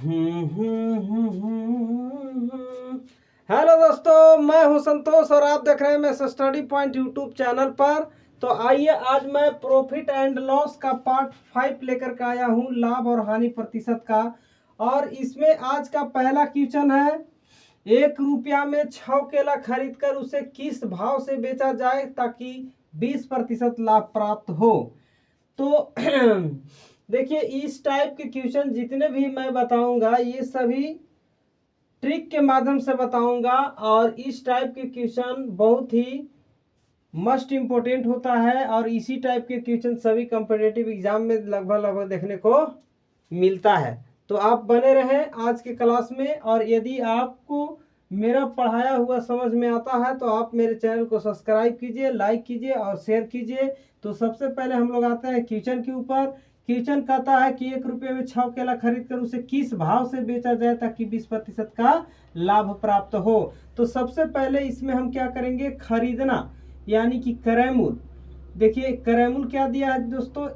Hello दोस्तों, मैं हूं संतोष और आप देख रहे हैं मैं स्टडी पॉइंट यूट्यूब चैनल पर। तो आइए आज मैं प्रॉफिट एंड लॉस का पार्ट 5 लेकर के आया हूं, लाभ और हानि प्रतिशत का। और इसमें आज का पहला क्वेश्चन है, 1 रुपया में 6 केला खरीद कर उसे किस भाव से बेचा जाए ताकि 20% लाभ प्राप्त हो। तो देखिए, इस टाइप के क्वेश्चन जितने भी मैं बताऊंगा ये सभी ट्रिक के माध्यम से बताऊंगा, और इस टाइप के क्वेश्चन बहुत ही मस्ट इम्पोर्टेंट होता है और इसी टाइप के क्वेश्चन सभी कॉम्पिटिटिव एग्जाम में लगभग देखने को मिलता है। तो आप बने रहें आज के क्लास में, और यदि आपको मेरा पढ़ाया हुआ समझ में आता है तो आप मेरे चैनल को सब्सक्राइब कीजिए, लाइक कीजिए और शेयर कीजिए। तो सबसे पहले हम लोग आते हैं क्वेश्चन के ऊपर। क्वेश्चन कहता है कि 1 रुपये में 6 केला खरीद कर उसे किस भाव से बेचा जाए ताकि 20% का लाभ प्राप्त हो। तो सबसे पहले इसमें हम क्या करेंगे, खरीदना यानी कि क्रय-मूल्य। देखिए क्रय-मूल्य क्या दिया है दोस्तों,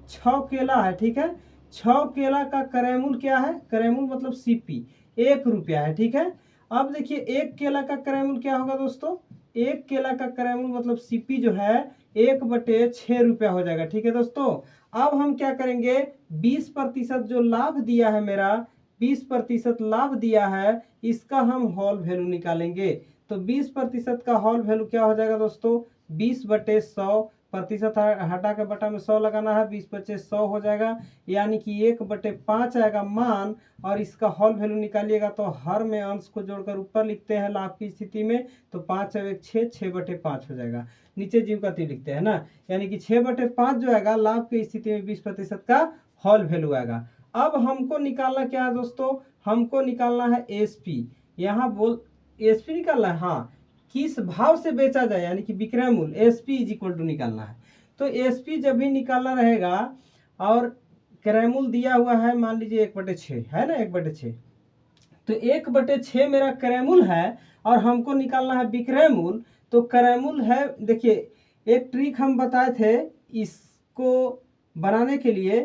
6 केला है, ठीक है। 6 केला का क्रय-मूल्य क्या है, क्रय-मूल्य मतलब सीपी 1 रुपया है, ठीक है। अब देखिए 1 केला का क्रय-मूल्य क्या होगा दोस्तों, 1 केला का क्रय-मूल्य मतलब सीपी जो है 1/6 रुपया हो जाएगा, ठीक है दोस्तों। अब हम क्या करेंगे, 20% जो लाभ दिया है मेरा, 20% लाभ दिया है, इसका हम होल वैल्यू निकालेंगे। तो 20% का होल वैल्यू क्या हो जाएगा दोस्तों, 20/100, प्रतिशत हटा के बटा में 100 लगाना है, 20/100 हो जाएगा, यानी कि 1/5 आएगा मान। और इसका होल वैल्यू निकालिएगा तो हर में अंश को जोड़कर ऊपर लिखते हैं लाभ की स्थिति में, तो 5 और 1 6, 6/5 हो जाएगा। नीचे जीव का तीर लिखते हैं ना, यानी कि 6/5 जो आएगा लाभ की स्थिति में 20% का होल वैल्यू आएगा। अब हमको निकालना क्या है दोस्तों, हमको निकालना है एसपी। यहाँ बोल एसपी निकालना है, हाँ, किस भाव से बेचा जाए यानी कि विक्रय मूल्य, एसपी इज इक्वल टू निकालना है। तो एसपी जब भी निकालना रहेगा और क्रय मूल्य दिया हुआ है, मान लीजिए 1/6 है ना, 1/6, तो 1/6 मेरा क्रय मूल्य है और हमको निकालना है विक्रय मूल्य। तो क्रय मूल्य है, देखिए एक ट्रिक हम बताए थे इसको बनाने के लिए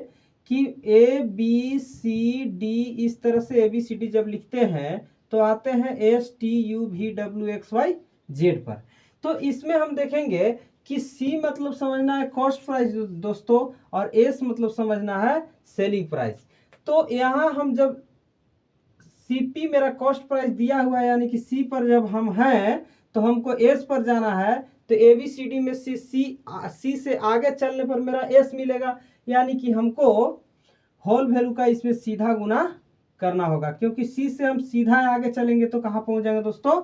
कि ABCD, इस तरह से ABCD जब लिखते हैं तो आते हैं STUVWXYZ पर। तो इसमें हम देखेंगे कि C मतलब समझना है कॉस्ट प्राइस दोस्तों, और S मतलब समझना है सेलिंग प्राइस। तो यहाँ हम जब सीपी मेरा कॉस्ट प्राइस दिया हुआ है यानी कि सी पर जब हम हैं तो हमको एस पर जाना है, तो एबीसीडी में से सी से आगे चलने पर मेरा एस मिलेगा, यानी कि हमको होल वैल्यू का इसमें सीधा गुना करना होगा, क्योंकि सी से हम सीधा आगे चलेंगे तो कहाँ पहुंच जाएंगे दोस्तों,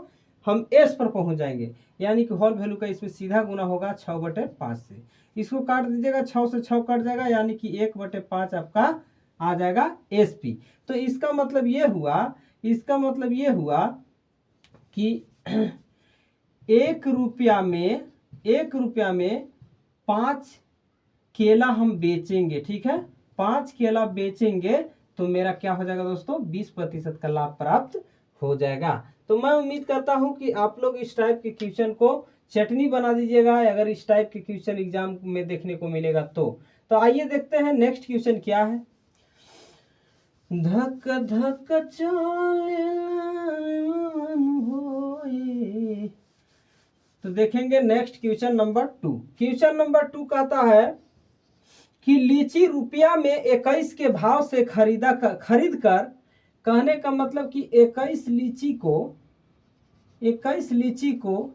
हम एस पर पहुंच जाएंगे, यानी कि होल वैल्यू का इसमें सीधा गुना होगा 6/5 से। इसको काट दीजिएगा, 6 से 6 कट जाएगा, यानी कि 1/5 आपका आ जाएगा एसपी। तो इसका मतलब ये हुआ, इसका मतलब ये हुआ कि 1 रुपया में 5 केला हम बेचेंगे, ठीक है। 5 केला बेचेंगे तो मेरा क्या हो जाएगा दोस्तों, 20% का लाभ प्राप्त हो जाएगा। तो मैं उम्मीद करता हूं कि आप लोग इस टाइप के क्वेश्चन को चटनी बना दीजिएगा अगर इस टाइप के क्वेश्चन एग्जाम में देखने को मिलेगा तो आइए देखते हैं नेक्स्ट क्वेश्चन क्या है। धक धक चले होए। तो देखेंगे next question number 2। Question number 2 कहता है कि लीची रुपया में 21 के भाव से खरीद कर, कहने का मतलब कि 21 लीची को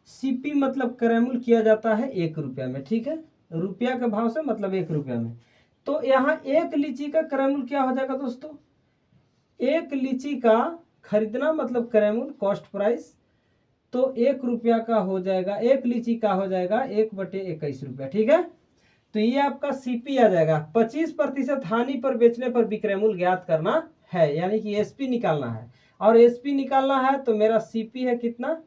सीपी मतलब क्रय मूल्य किया जाता है 1 रुपया में, ठीक है। रुपया के भाव से मतलब 1 रुपया में। तो यहाँ 1 लीची का क्रय मूल्य क्या हो जाएगा दोस्तों, 1 लीची का खरीदना मतलब क्रय मूल्य कॉस्ट प्राइस, तो 1 रुपया का हो जाएगा, 1 लीची का हो जाएगा 1/21 रुपया, ठीक है। तो ये आपका सीपी आ जाएगा। 25% हानि पर बेचने पर विक्रय मूल्य ज्ञात करना है, यानी कि एसपी निकालना है। और एसपी निकालना है तो मेरा सीपी है कितना,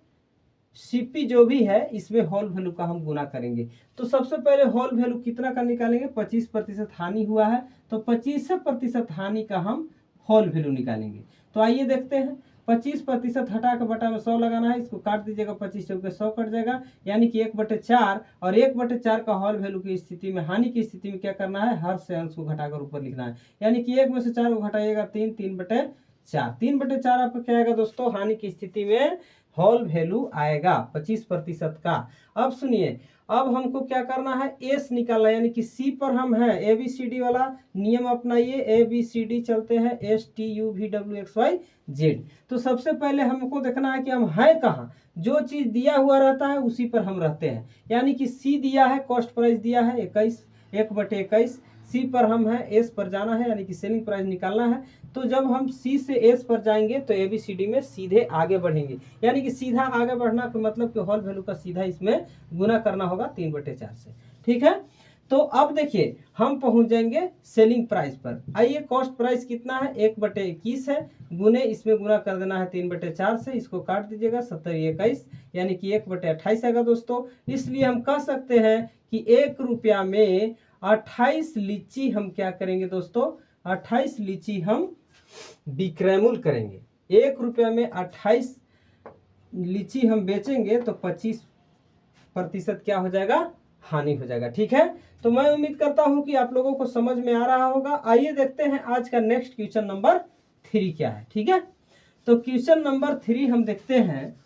सीपी जो भी है इसमें होल वैल्यू का हम गुना करेंगे। तो सबसे पहले होल वैल्यू कितना का निकालेंगे, 25% हानि हुआ है तो 25% हानि का हम होल वैल्यू निकालेंगे। तो आइए देखते हैं, 25% हटा के बटा में 100 लगाना है, इसको काट दीजिएगा, 25 चौके 100 कट जाएगा, यानी कि 1/4। और 1/4 का होल वैल्यू की स्थिति में, हानि की स्थिति में क्या करना है, हर से अंश को घटाकर ऊपर लिखना है, यानी कि 1 में से 4 को घटाइएगा 3, 3/4। 3/4 आपका क्या आएगा दोस्तों, हानि की स्थिति में होल वैल्यू आएगा 25% का। अब सुनिए, अब हमको क्या करना है, एस निकालना, यानी कि सी पर हम हैं, ABCD वाला नियम अपनाइए, ABCD चलते हैं, STUVWXYZ। तो सबसे पहले हमको देखना है कि हम हैं कहाँ, जो चीज दिया हुआ रहता है उसी पर हम रहते हैं, यानी कि सी दिया है, कॉस्ट प्राइस दिया है 21, 1/21, सी पर हम हैं, एस पर जाना है, यानी कि सेलिंग प्राइस निकालना है। तो जब हम सी से एस पर जाएंगे तो ABCD में सीधे आगे बढ़ेंगे, यानी कि सीधा आगे बढ़ना का मतलब कि होल वैल्यू का सीधा इसमें गुना करना होगा 3/4 से, ठीक है। तो अब देखिए हम पहुंच जाएंगे सेलिंग प्राइस पर। आइए, कॉस्ट प्राइस कितना है, 1/21 है, गुने इसमें गुना कर देना है 3/4 से, इसको काट दीजिएगा, 70-21, यानी कि 1/28 आएगा दोस्तों। इसलिए हम कह सकते हैं कि 1 रुपया में 28 लीची हम क्या करेंगे दोस्तों, 28 लीची हम विक्रय मूल्य करेंगे। 1 रुपया में 28 लीची हम बेचेंगे तो 25% क्या हो जाएगा, हानि हो जाएगा, ठीक है। तो मैं उम्मीद करता हूं कि आप लोगों को समझ में आ रहा होगा। आइए देखते हैं आज का नेक्स्ट क्वेश्चन नंबर 3 क्या है, ठीक है। तो क्वेश्चन नंबर 3 हम देखते हैं,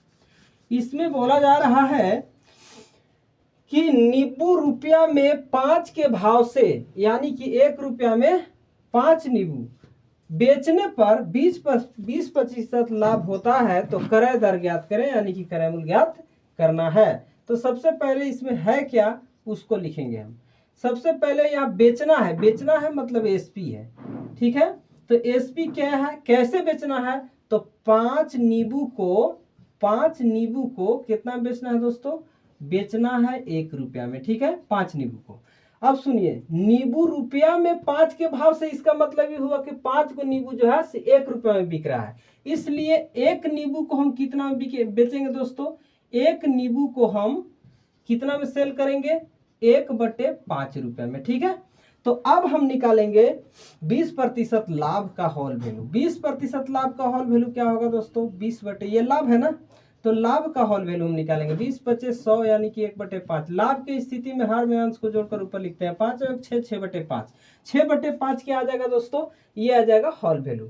इसमें बोला जा रहा है कि नींबू रुपया में 5 के भाव से, यानी कि 1 रुपया में 5 नींबू बेचने पर 20% लाभ होता है, तो क्रय दर ज्ञात करें, यानी कि क्रय मूल्य ज्ञात करना है। तो सबसे पहले इसमें है क्या उसको लिखेंगे हम। सबसे पहले यहाँ बेचना है, बेचना है मतलब SP है, ठीक है। तो SP क्या है, कैसे बेचना है, तो 5 नींबू को कितना बेचना है दोस्तों, बेचना है 1 रुपया में, ठीक है, 5 नींबू को। अब सुनिए, नींबू रुपया में 5 के भाव से, इसका मतलब ये हुआ कि 5 को नींबू जो है 1 रुपया में बिक रहा है, इसलिए 1 नींबू को हम कितना में बेचेंगे दोस्तों, 1 नींबू को हम कितना में सेल करेंगे, 1/5 रुपया में, ठीक है। तो अब हम निकालेंगे 20% लाभ का होल वैल्यू। 20% लाभ का होल वैल्यू क्या होगा दोस्तों, 20 ये लाभ है ना, तो लाभ का होल वैल्यू हम निकालेंगे 20/100, यानी कि 1/5। लाभ की स्थिति में हर में अंश को जोड़कर ऊपर लिखते हैं, 5 और 6, 6/5। 6/5 क्या आ जाएगा दोस्तों, ये आ जाएगा होल वैल्यू।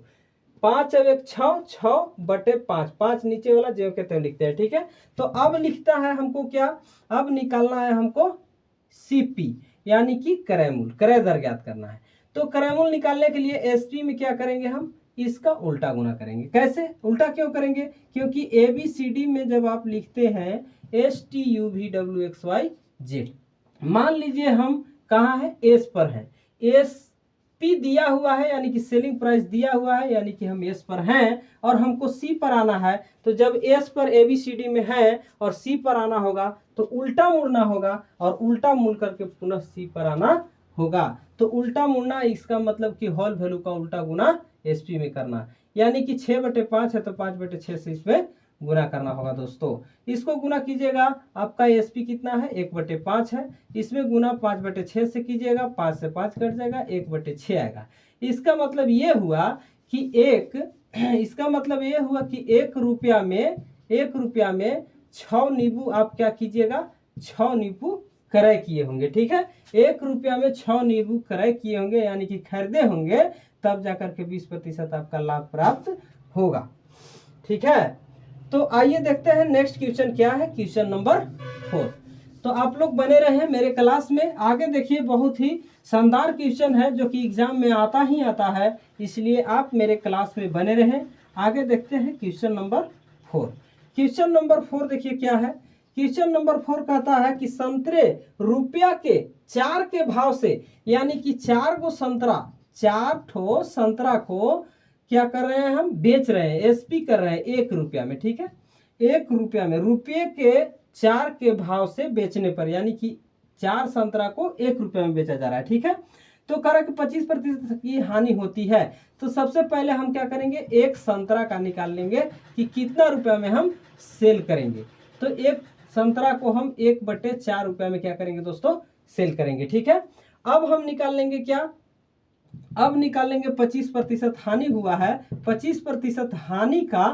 5 और 1 6, 6/5, 5 नीचे वाला जो के त्यों लिखते हैं, ठीक है। तो अब लिखता है हमको क्या, अब निकालना है हमको CP, यानी कि क्रय मूल्य, क्रय दर ज्ञात करना है। तो क्रय मूल्य निकालने के लिए SP में क्या करेंगे, हम इसका उल्टा गुना करेंगे। कैसे उल्टा क्यों करेंगे, क्योंकि ABCD में जब आप लिखते हैं STUVWXYZ, मान लीजिए हम कहाँ है, एस पर है, SP दिया हुआ है, यानी कि सेलिंग प्राइस दिया हुआ है, यानी कि हम एस पर हैं, और हमको C पर आना है। तो जब एस पर ABCD में है और C पर आना होगा तो उल्टा मुड़ना होगा, और उल्टा मुड़ करके पुनः C पर आना होगा। तो उल्टा मुड़ना, इसका मतलब कि होल वैल्यू का उल्टा गुना SP में करना, यानी कि 6/5 है तो 5/6 से इसमें गुना करना होगा दोस्तों। इसको गुना कीजिएगा, आपका SP कितना है, 1/5 है, इसमें गुना 5/6 से कीजिएगा, 5 से 5 कट जाएगा, 1/6 आएगा। इसका मतलब ये हुआ कि इसका मतलब ये हुआ कि 1 रुपया में 6 नींबू आप क्या कीजिएगा, 6 नींबू क्रय किए होंगे, ठीक है। 1 रुपया में 6 नींबू क्रय किए होंगे, यानी कि खरीदे होंगे, तब जाकर के 20% आपका लाभ प्राप्त होगा, ठीक है। तो आइए देखते हैं नेक्स्ट क्वेश्चन क्या है, क्वेश्चन नंबर 4। तो आप लोग बने रहे मेरे क्लास में, आगे देखिए बहुत ही शानदार क्वेश्चन है जो कि एग्जाम में आता ही आता है, इसलिए आप मेरे क्लास में बने रहें। आगे देखते हैं क्वेश्चन नंबर 4। क्वेश्चन नंबर 4 देखिए क्या है, क्वेश्चन नंबर 4 कहता है कि संतरे रुपया के 4 के भाव से, यानी कि 4 गो संतरा, 4 ठो संतरा को क्या कर रहे हैं, हम बेच रहे हैं, SP कर रहे हैं 1 रुपया में, ठीक है। 1 रुपया में, रुपये के 4 के भाव से बेचने पर, यानी कि 4 संतरा को 1 रुपया में बेचा जा रहा है, ठीक है। तो कह रहा है कि 25% की हानि होती है। तो सबसे पहले हम क्या करेंगे, एक संतरा का निकाल लेंगे कि कितना रुपया में हम सेल करेंगे। तो एक संतरा को हम 1/4 रुपया में क्या करेंगे दोस्तों, सेल करेंगे, ठीक है। अब हम निकाल लेंगे क्या, अब निकाल लेंगे 25% हानि हुआ है, 25% हानि का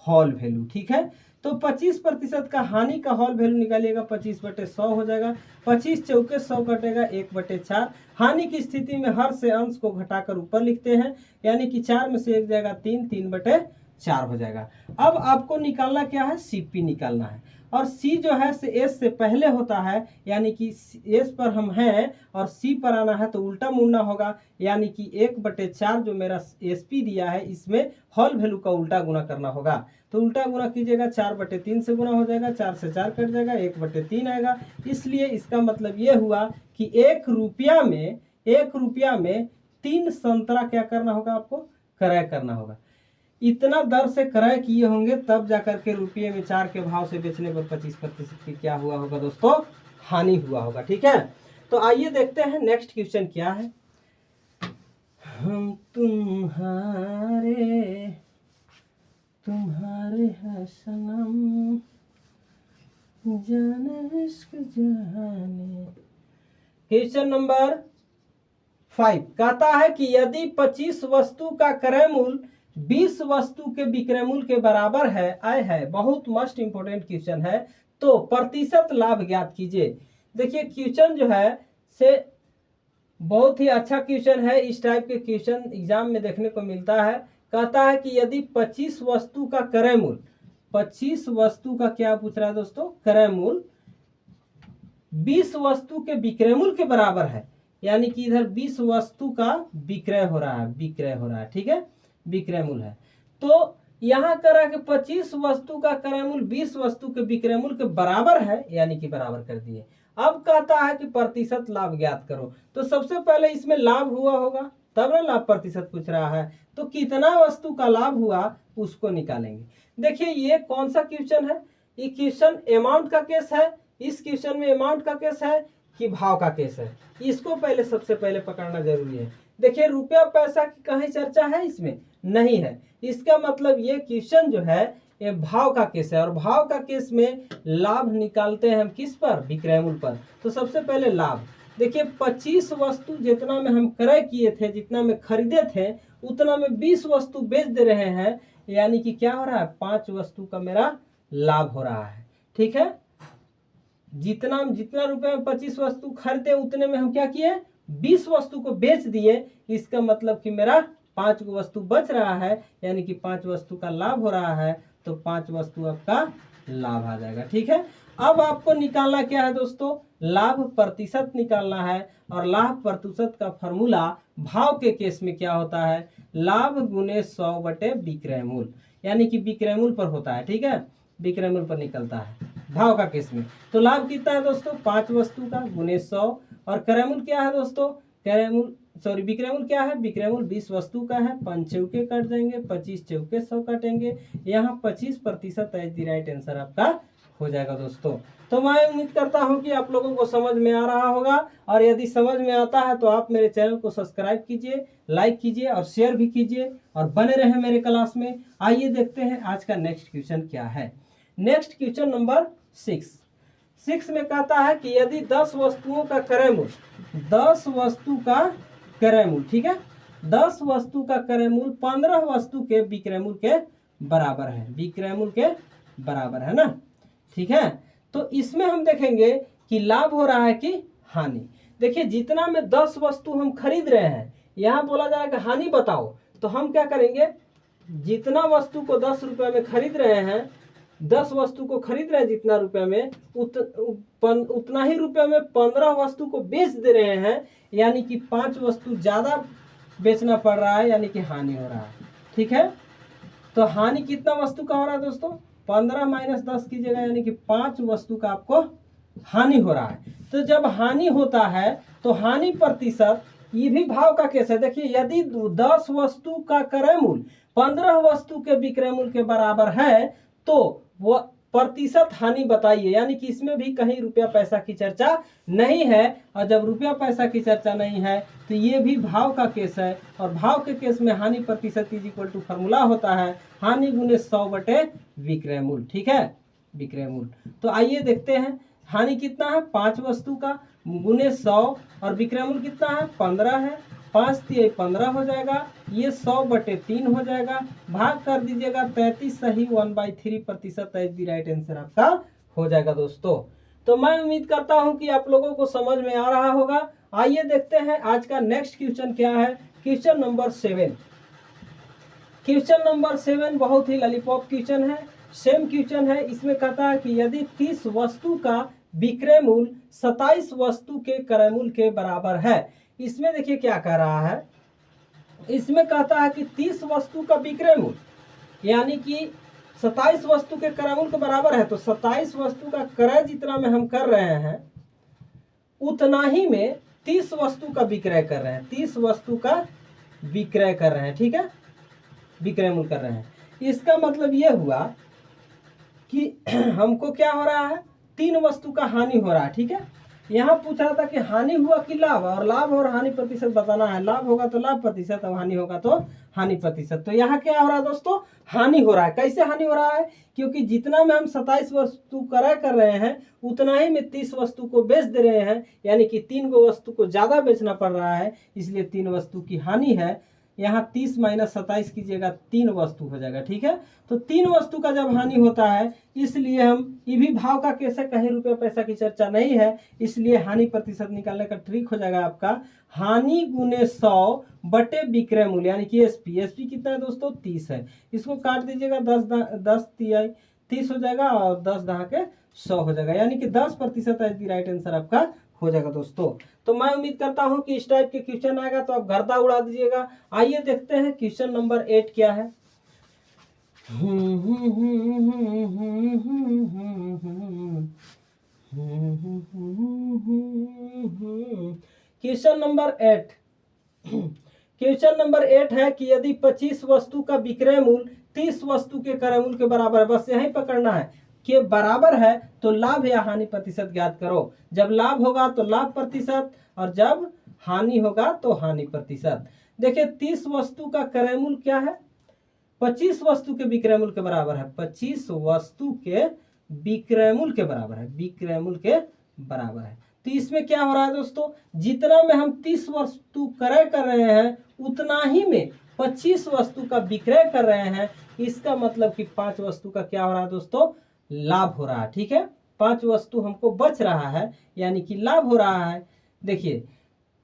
हॉल वैल्यू। ठीक है, तो 25% का हानि का हॉल वैल्यू निकालिएगा, 25/100 हो जाएगा। 25 चौके 100 कटेगा, 1/4। हानि की स्थिति में हर से अंश को घटाकर ऊपर लिखते हैं, यानी कि 4 में से 1 जाएगा 3, 3/4 हो जाएगा। अब आपको निकालना क्या है, सीपी निकालना है। और सी जो है से एस से पहले होता है, यानी कि एस पर हम हैं और सी पर आना है तो उल्टा मुड़ना होगा, यानी कि 1/4 जो मेरा एसपी दिया है इसमें हॉल वैल्यू का उल्टा गुना करना होगा। तो उल्टा गुना कीजिएगा, 4/3 से गुना हो जाएगा, 4 से 4 कट जाएगा, 1/3 आएगा। इसलिए इसका मतलब ये हुआ कि 1 रुपया में 3 संतरा क्या करना होगा, आपको क्रय करना होगा। इतना दर से क्रय किए होंगे तब जाकर के रुपये में 4 के भाव से बेचने पर 25% की क्या हुआ होगा दोस्तों, हानि हुआ होगा। ठीक है, तो आइए देखते हैं नेक्स्ट क्वेश्चन क्या है। हम तुम्हारे हैं सनम, जाने इश्क जाने। क्वेश्चन नंबर 5 कहता है कि यदि 25 वस्तु का क्रय मूल्य 20 वस्तु के विक्रय मूल्य के बराबर है, आय है, बहुत मस्ट इंपोर्टेंट क्वेश्चन है, तो प्रतिशत लाभ ज्ञात कीजिए। देखिए क्वेश्चन जो है से बहुत ही अच्छा क्वेश्चन है, इस टाइप के क्वेश्चन एग्जाम में देखने को मिलता है। कहता है कि यदि 25 वस्तु का क्रय मूल्य, 25 वस्तु का क्या पूछ रहा है दोस्तों, क्रय मूल्य 20 वस्तु के विक्रय मूल्य के बराबर है, यानी कि इधर 20 वस्तु का विक्रय हो रहा है, ठीक है, विक्रय मूल्य है। तो यहाँ करा कि 25 वस्तु का क्रय मूल्य 20 वस्तु के विक्रय मूल्य के बराबर है, यानी कि बराबर कर दिए। अब कहता है कि प्रतिशत लाभ ज्ञात करो, तो सबसे पहले इसमें लाभ हुआ होगा तब ना लाभ प्रतिशत पूछ रहा है, तो कितना वस्तु का लाभ हुआ उसको निकालेंगे। देखिए ये कौन सा क्वेश्चन है, ये क्वेश्चन अमाउंट का केस है। इस क्वेश्चन में अमाउंट का केस है कि भाव का केस है, इसको पहले सबसे पहले पकड़ना जरूरी है। देखिए रुपया पैसा की कहीं चर्चा है इसमें नहीं है, इसका मतलब ये क्वेश्चन जो है ये भाव का केस है, और भाव का केस में लाभ निकालते हैं हम किस पर, विक्रय मूल्य पर। तो सबसे पहले लाभ देखिए, 25 वस्तु जितना में हम क्रय किए थे, जितना में खरीदे थे, उतना में 20 वस्तु बेच दे रहे हैं, यानी कि क्या हो रहा है, 5 वस्तु का मेरा लाभ हो रहा है। ठीक है, जितना रुपए में 25 वस्तु खरीदे उतने में हम क्या किए, 20 वस्तु को बेच दिए। इसका मतलब कि मेरा 5 वस्तु बच रहा है, यानी कि 5 वस्तु का लाभ हो रहा है, तो 5 वस्तु आपका लाभ आ जाएगा। ठीक है, अब आपको निकालना क्या है दोस्तों, लाभ प्रतिशत निकालना है, और लाभ प्रतिशत का फॉर्मूला भाव के केस में क्या होता है, लाभ गुने 100 बटे विक्रय मूल्य, यानी कि विक्रय मूल्य पर होता है। ठीक है, विक्रय मूल्य पर निकलता है भाव का केस में। तो लाभ कितना है दोस्तों, 5 वस्तु का गुने 100, और क्रय मूल्य क्या है दोस्तों, विक्रय मूल्य क्या है, विक्रय मूल्य 20 वस्तु का है। 5 चौके कट जाएंगे, 25 चौके 100 काटेंगे, यहाँ 25% एज द राइट आंसर आपका हो जाएगा दोस्तों। तो मैं उम्मीद करता हूँ कि आप लोगों को समझ में आ रहा होगा, और यदि समझ में आता है तो आप मेरे चैनल को सब्सक्राइब कीजिए, लाइक कीजिए और शेयर भी कीजिए, और बने रहें मेरे क्लास में। आइए देखते हैं आज का नेक्स्ट क्वेश्चन क्या है। नेक्स्ट क्वेश्चन नंबर 6 में कहता है कि यदि 10 वस्तुओं का क्रय मूल्य, 10 वस्तु का क्रय मूल्य, ठीक है, 10 वस्तु का क्रय मूल्य 15 वस्तु के विक्रय मूल्य के बराबर है, विक्रय मूल्य के बराबर है ना। ठीक है, तो इसमें हम देखेंगे कि लाभ हो रहा है कि हानि। देखिए जितना में 10 वस्तु हम खरीद रहे हैं, यहाँ बोला जा रहा है कि हानि बताओ, तो हम क्या करेंगे, जितना वस्तु को 10 रुपये में खरीद रहे हैं, 10 वस्तु को खरीद रहे हैं जितना रुपये में, उतना ही रुपये में 15 वस्तु को बेच दे रहे हैं, यानी कि 5 वस्तु ज़्यादा बेचना पड़ रहा है, यानी कि हानि हो रहा है। ठीक है, तो हानि कितना वस्तु का हो रहा है दोस्तों, 15 माइनस 10 कीजिएगा, यानी कि 5 वस्तु का आपको हानि हो रहा है। तो जब हानि होता है तो हानि प्रतिशत, ये भी भाव का केस है। देखिए यदि 10 वस्तु का क्रय मूल्य 15 वस्तु के विक्रय मूल्य के बराबर है, तो वो प्रतिशत हानि बताइए, यानी कि इसमें भी कहीं रुपया पैसा की चर्चा नहीं है। और जब रुपया पैसा की चर्चा नहीं है तो ये भी भाव का केस है, और भाव के केस में हानि प्रतिशत इज इक्वल टू फॉर्मूला होता है हानि गुने 100 बटे विक्रय मूल्य। ठीक है, विक्रय मूल्य। तो आइए देखते हैं हानि कितना है, 5 वस्तु का गुने 100, और विक्रय मूल्य कितना है, 15 है। 5 तिहाई 15 हो जाएगा, ये 100/3 हो जाएगा, भाग कर दीजिएगा 33 सही 1/3% एज द राइट आंसर आपका हो जाएगा दोस्तों। तो मैं उम्मीद करता हूं कि आप लोगों को समझ में आ रहा होगा। आइए देखते हैं आज का नेक्स्ट क्वेश्चन क्या है। Question number 7। क्वेश्चन नंबर 7 बहुत ही लॉलीपॉप क्वेश्चन है, सेम क्वेश्चन है। इसमें कहता है कि यदि 30 वस्तु का विक्रय मूल्य 27 वस्तु के क्रय मूल्य के बराबर है। इसमें देखिए क्या कह रहा है, इसमें कहता है कि 30 वस्तु का विक्रय मूल्य यानी कि 27 वस्तु के क्रय मूल्य के बराबर है। तो 27 वस्तु का क्रय जितना में हम कर रहे हैं उतना ही में 30 वस्तु का विक्रय कर रहे हैं, 30 वस्तु का विक्रय कर रहे हैं, ठीक है, विक्रय मूल्य कर रहे हैं। इसका मतलब ये हुआ कि हमको क्या हो रहा है, 3 वस्तु का हानि हो रहा है, ठीक है। यहाँ पूछ रहा था कि हानि हुआ कि लाभ, और लाभ और हानि प्रतिशत बताना है। लाभ होगा तो लाभ प्रतिशत और हानि होगा तो हानि प्रतिशत। तो यहाँ क्या हो रहा है दोस्तों, हानि हो रहा है। कैसे हानि हो रहा है, क्योंकि जितना में हम 27 वस्तु क्रय कर रहे हैं उतना ही में 30 वस्तु को बेच दे रहे हैं, यानी कि 3 गो वस्तु को ज़्यादा बेचना पड़ रहा है, इसलिए 3 वस्तु की हानि है। यहाँ 30 - 27 कीजिएगा 3 वस्तु हो जाएगा, ठीक है। तो 3 वस्तु का जब हानि होता है, इसलिए हम ये भी भाव का केस है, कहीं रुपये पैसा की चर्चा नहीं है, इसलिए हानि प्रतिशत निकालने का ट्रिक हो जाएगा आपका हानि गुने 100 बटे विक्रय मूल्य यानी कि एसपी। एसपी कितना है दोस्तों, 30 है। इसको काट दीजिएगा 10 तिहाई 30 हो जाएगा और 10 दहा के 100 हो जाएगा, यानी कि 10% एज द राइट आंसर आपका हो जाएगा दोस्तों। तो मैं उम्मीद करता हूं कि इस टाइप के क्वेश्चन आएगा तो आप गर्दा उड़ा दीजिएगा। आइए देखते हैं क्वेश्चन नंबर 8 क्या है। क्वेश्चन नंबर 8, क्वेश्चन नंबर 8 है कि यदि 25 वस्तु का विक्रय मूल्य 30 वस्तु के क्रय मूल्य के बराबर है, बस यही पकड़ना है कि बराबर है तो लाभ या हानि प्रतिशत ज्ञात करो। जब लाभ होगा तो लाभ प्रतिशत और जब हानि होगा तो हानि प्रतिशत। देखिए 30 वस्तु का क्रय मूल्य क्या है, 25 वस्तु के विक्रय मूल्य के बराबर है, 25 वस्तु के विक्रय मूल्य के बराबर है, विक्रय मूल्य के बराबर है। तो इसमें क्या हो रहा है दोस्तों, जितना में हम 30 वस्तु क्रय कर रहे हैं उतना ही में 25 वस्तु का विक्रय कर रहे हैं। इसका मतलब कि 5 वस्तु का क्या हो रहा है दोस्तों, लाभ हो रहा है, ठीक है। 5 वस्तु हमको बच रहा है यानी कि लाभ हो रहा है। देखिए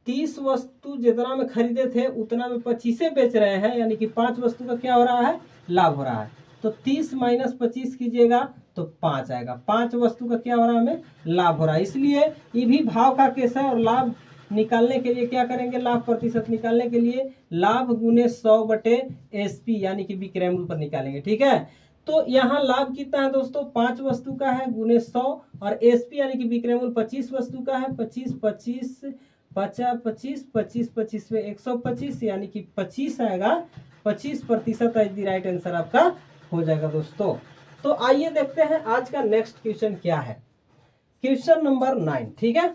30 वस्तु जितना में खरीदे थे उतना में 25 बेच रहे हैं, यानी कि 5 वस्तु का क्या हो रहा है, लाभ हो रहा है। तो 30 - 25 कीजिएगा तो 5 आएगा, 5 वस्तु का क्या हो रहा है, हमें लाभ हो रहा है। इसलिए ये भी भाव का केस है और लाभ निकालने के लिए क्या करेंगे, लाभ प्रतिशत निकालने के लिए लाभ गुने 100 बटे एसपी यानी कि विक्रय मूल्य पर निकालेंगे, ठीक है। तो यहाँ लाभ कितना है दोस्तों, 5 वस्तु का है गुने 100 और एसपी यानी कि विक्रय मूल्य 25 वस्तु का है, 25 - 25 50 25 25 25 में 125 यानी कि 25 आएगा, 25% एज द राइट आंसर आपका हो जाएगा दोस्तों। तो आइए देखते हैं आज का नेक्स्ट क्वेश्चन क्या है। क्वेश्चन नंबर 9, ठीक है।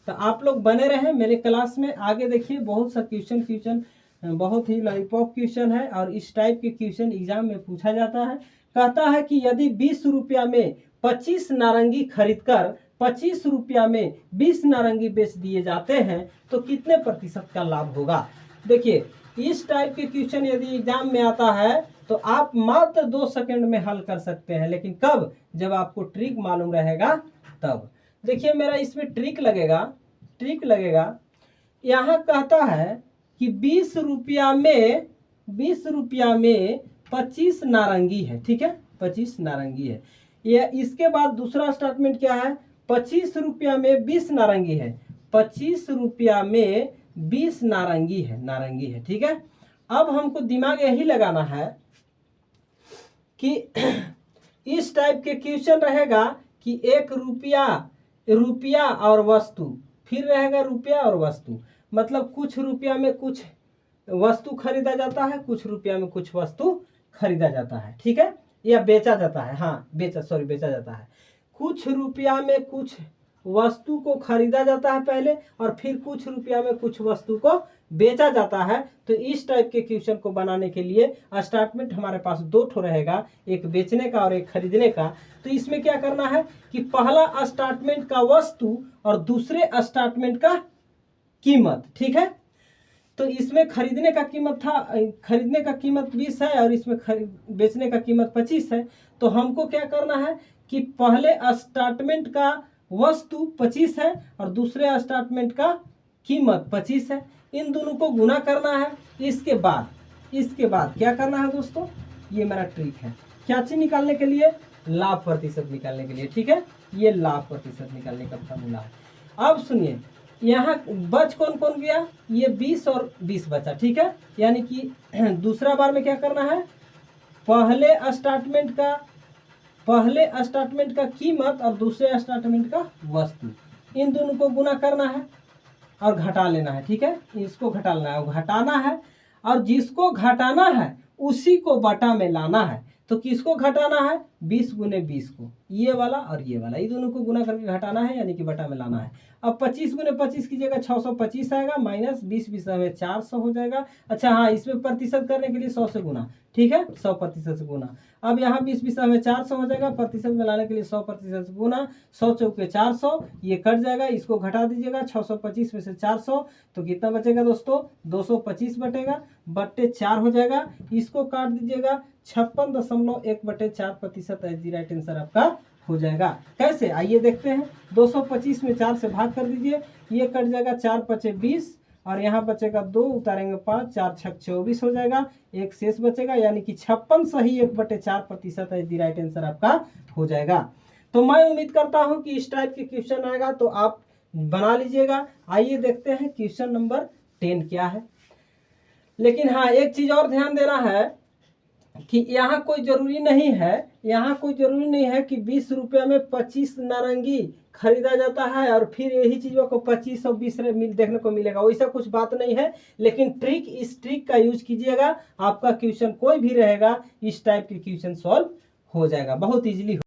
तो आप लोग बने रहे मेरे क्लास में, आगे देखिए बहुत सा क्वेश्चन बहुत ही लॉलीपॉप क्वेश्चन है और इस टाइप के क्वेश्चन एग्जाम में पूछा जाता है। कहता है कि यदि 20 रुपया में 25 नारंगी खरीदकर 25 रुपया में 20 नारंगी बेच दिए जाते हैं तो कितने प्रतिशत का लाभ होगा। देखिए इस टाइप के क्वेश्चन यदि एग्जाम में आता है तो आप मात्र 2 सेकंड में हल कर सकते हैं, लेकिन कब, जब आपको ट्रिक मालूम रहेगा तब। देखिए मेरा इसमें ट्रिक लगेगा। यहाँ कहता है कि 20 रुपया में 25 नारंगी है, ठीक है, 25 नारंगी है। ये इसके बाद दूसरा स्टेटमेंट क्या है, 25 रुपया में 20 नारंगी है, 25 रुपया में 20 नारंगी है, ठीक है। अब हमको दिमाग यही लगाना है कि इस टाइप के क्वेश्चन रहेगा कि 1 रुपया और वस्तु, फिर रहेगा रुपया और वस्तु, मतलब कुछ रुपया में कुछ वस्तु खरीदा जाता है, कुछ रुपया में कुछ वस्तु खरीदा जाता है, ठीक है, या बेचा जाता है, हाँ बेचा जाता है। कुछ रुपया में कुछ वस्तु को खरीदा जाता है पहले और फिर कुछ रुपया में कुछ वस्तु को बेचा जाता है। तो इस टाइप के क्वेश्चन को बनाने के लिए स्टेटमेंट हमारे पास 2 ठो रहेगा, एक बेचने का और एक खरीदने का। तो इसमें क्या करना है कि पहला स्टेटमेंट का वस्तु और दूसरे स्टेटमेंट का कीमत, ठीक है। तो इसमें खरीदने का कीमत था, खरीदने का कीमत 20 है और इसमें बेचने का कीमत 25 है। तो हमको क्या करना है कि पहले स्टेटमेंट का वस्तु 25 है और दूसरे स्टेटमेंट का कीमत 25 है, इन दोनों को गुना करना है। इसके बाद क्या करना है दोस्तों, ये मेरा ट्रिक है क्या चीज निकालने के लिए, लाभ प्रतिशत निकालने के लिए। ठीक है, ये लाभ प्रतिशत निकालने का फॉर्मूला है। अब सुनिए, यहाँ बच कौन कौन गया, ये 20 और 20 बचा। ठीक है, यानी कि दूसरा बार में क्या करना है, पहले स्टेटमेंट का कीमत और दूसरे स्टेटमेंट का वस्तु, इन दोनों को गुना करना है और घटा लेना है। ठीक है, इसको घटा लेना है और घटाना है, और जिसको घटाना है उसी को बटा में लाना है। तो किसको घटाना है, 20 गुने 20 को, ये वाला और ये वाला, ये दोनों को गुना करके घटाना है, यानी कि बटा में लाना है। अब 25 गुने 25 कीजिएगा 625 आएगा, माइनस 20 में 400 हो जाएगा। अच्छा हाँ, इसमें प्रतिशत करने के लिए 100 से गुना। ठीक है, 100% से गुना। अब यहाँ 20 में 400 हो जाएगा, प्रतिशत में लाने के लिए 100% से गुना, 100 चौके 400, ये कट जाएगा, इसको घटा दीजिएगा 625 में से 400, तो कितना बचेगा दोस्तों, 225 बटेगा, बट्टे 4 हो जाएगा। इसको काट दीजिएगा, 56.1/4% एज दी राइट आंसर आपका हो जाएगा। कैसे, आइए देखते हैं। 225 में 4 से भाग कर दीजिए, ये कट जाएगा, 4 पचे 20 और यहाँ बचेगा 2, उतारेंगे 5, 4 छक 24 हो जाएगा, एक शेष बचेगा, यानी कि 56 सही 1/4% एज दी राइट आंसर आपका हो जाएगा। तो मैं उम्मीद करता हूँ कि इस टाइप के क्वेश्चन आएगा तो आप बना लीजिएगा। आइए देखते हैं क्वेश्चन नंबर 10 क्या है। लेकिन हाँ, एक चीज और ध्यान देना है कि यहाँ कोई जरूरी नहीं है कि 20 रुपये में 25 नारंगी खरीदा जाता है और फिर यही चीज़ों को 25 और 20 देखने को मिलेगा, वैसा कुछ बात नहीं है। लेकिन इस ट्रिक का यूज कीजिएगा, आपका क्वेश्चन कोई भी रहेगा इस टाइप के क्वेश्चन सॉल्व हो जाएगा, बहुत इजीली।